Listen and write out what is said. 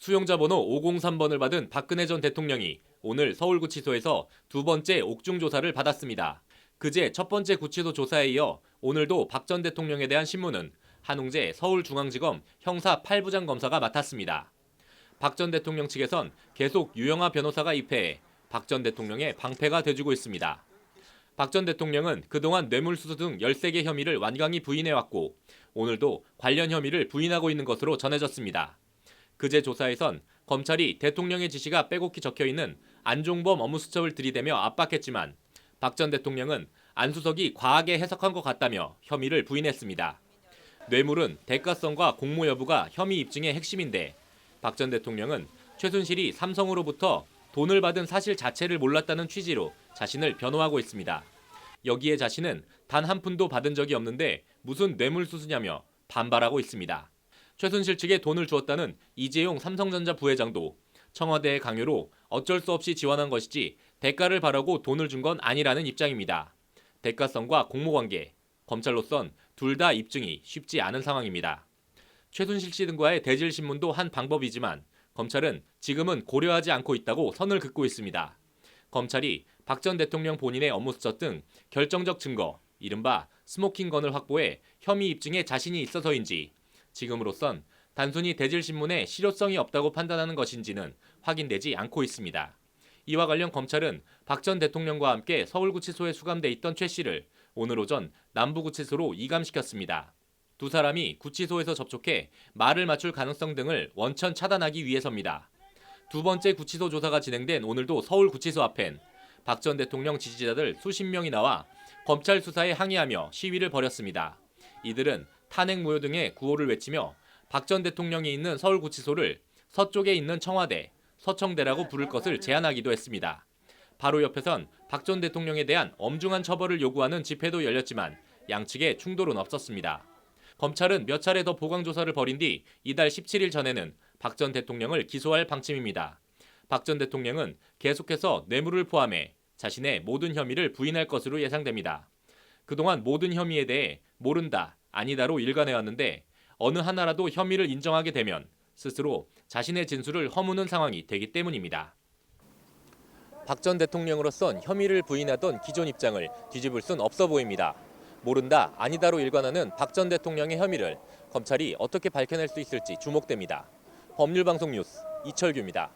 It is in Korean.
수용자 번호 503번을 받은 박근혜 전 대통령이 오늘 서울구치소에서 두 번째 옥중 조사를 받았습니다. 그제 첫 번째 구치소 조사에 이어 오늘도 박 전 대통령에 대한 신문은 한웅재 서울중앙지검 형사 8부장 검사가 맡았습니다. 박 전 대통령 측에선 계속 유영하 변호사가 입회해 박 전 대통령의 방패가 돼주고 있습니다. 박 전 대통령은 그동안 뇌물수수 등 13개 혐의를 완강히 부인해왔고 오늘도 관련 혐의를 부인하고 있는 것으로 전해졌습니다. 그제 조사에선 검찰이 대통령의 지시가 빼곡히 적혀있는 안종범 업무수첩을 들이대며 압박했지만 박 전 대통령은 안수석이 과하게 해석한 것 같다며 혐의를 부인했습니다. 뇌물은 대가성과 공모 여부가 혐의 입증의 핵심인데 박 전 대통령은 최순실이 삼성으로부터 돈을 받은 사실 자체를 몰랐다는 취지로 자신을 변호하고 있습니다. 여기에 자신은 단 한 푼도 받은 적이 없는데 무슨 뇌물수수냐며 반발하고 있습니다. 최순실 측에 돈을 주었다는 이재용 삼성전자 부회장도 청와대의 강요로 어쩔 수 없이 지원한 것이지 대가를 바라고 돈을 준 건 아니라는 입장입니다. 대가성과 공모관계, 검찰로선 둘 다 입증이 쉽지 않은 상황입니다. 최순실 씨 등과의 대질신문도 한 방법이지만 검찰은 지금은 고려하지 않고 있다고 선을 긋고 있습니다. 검찰이 박 전 대통령 본인의 업무수첩 등 결정적 증거, 이른바 스모킹건을 확보해 혐의 입증에 자신이 있어서인지 지금으로선 단순히 대질신문에 실효성이 없다고 판단하는 것인지는 확인되지 않고 있습니다. 이와 관련 검찰은 박 전 대통령과 함께 서울구치소에 수감돼 있던 최 씨를 오늘 오전 남부구치소로 이감시켰습니다. 두 사람이 구치소에서 접촉해 말을 맞출 가능성 등을 원천 차단하기 위해서입니다. 두 번째 구치소 조사가 진행된 오늘도 서울구치소 앞엔 박 전 대통령 지지자들 수십 명이 나와 검찰 수사에 항의하며 시위를 벌였습니다. 이들은 탄핵 무효 등의 구호를 외치며 박 전 대통령이 있는 서울구치소를 서쪽에 있는 청와대, 서청대라고 부를 것을 제안하기도 했습니다. 바로 옆에선 박 전 대통령에 대한 엄중한 처벌을 요구하는 집회도 열렸지만 양측에 충돌은 없었습니다. 검찰은 몇 차례 더 보강조사를 벌인 뒤 이달 17일 전에는 박 전 대통령을 기소할 방침입니다. 박 전 대통령은 계속해서 뇌물을 포함해 자신의 모든 혐의를 부인할 것으로 예상됩니다. 그동안 모든 혐의에 대해 모른다, 아니다로 일관해왔는데 어느 하나라도 혐의를 인정하게 되면 스스로 자신의 진술을 허무는 상황이 되기 때문입니다. 박 전 대통령으로선 혐의를 부인하던 기존 입장을 뒤집을 순 없어 보입니다. 모른다, 아니다로 일관하는 박 전 대통령의 혐의를 검찰이 어떻게 밝혀낼 수 있을지 주목됩니다. 법률방송 뉴스 이철규입니다.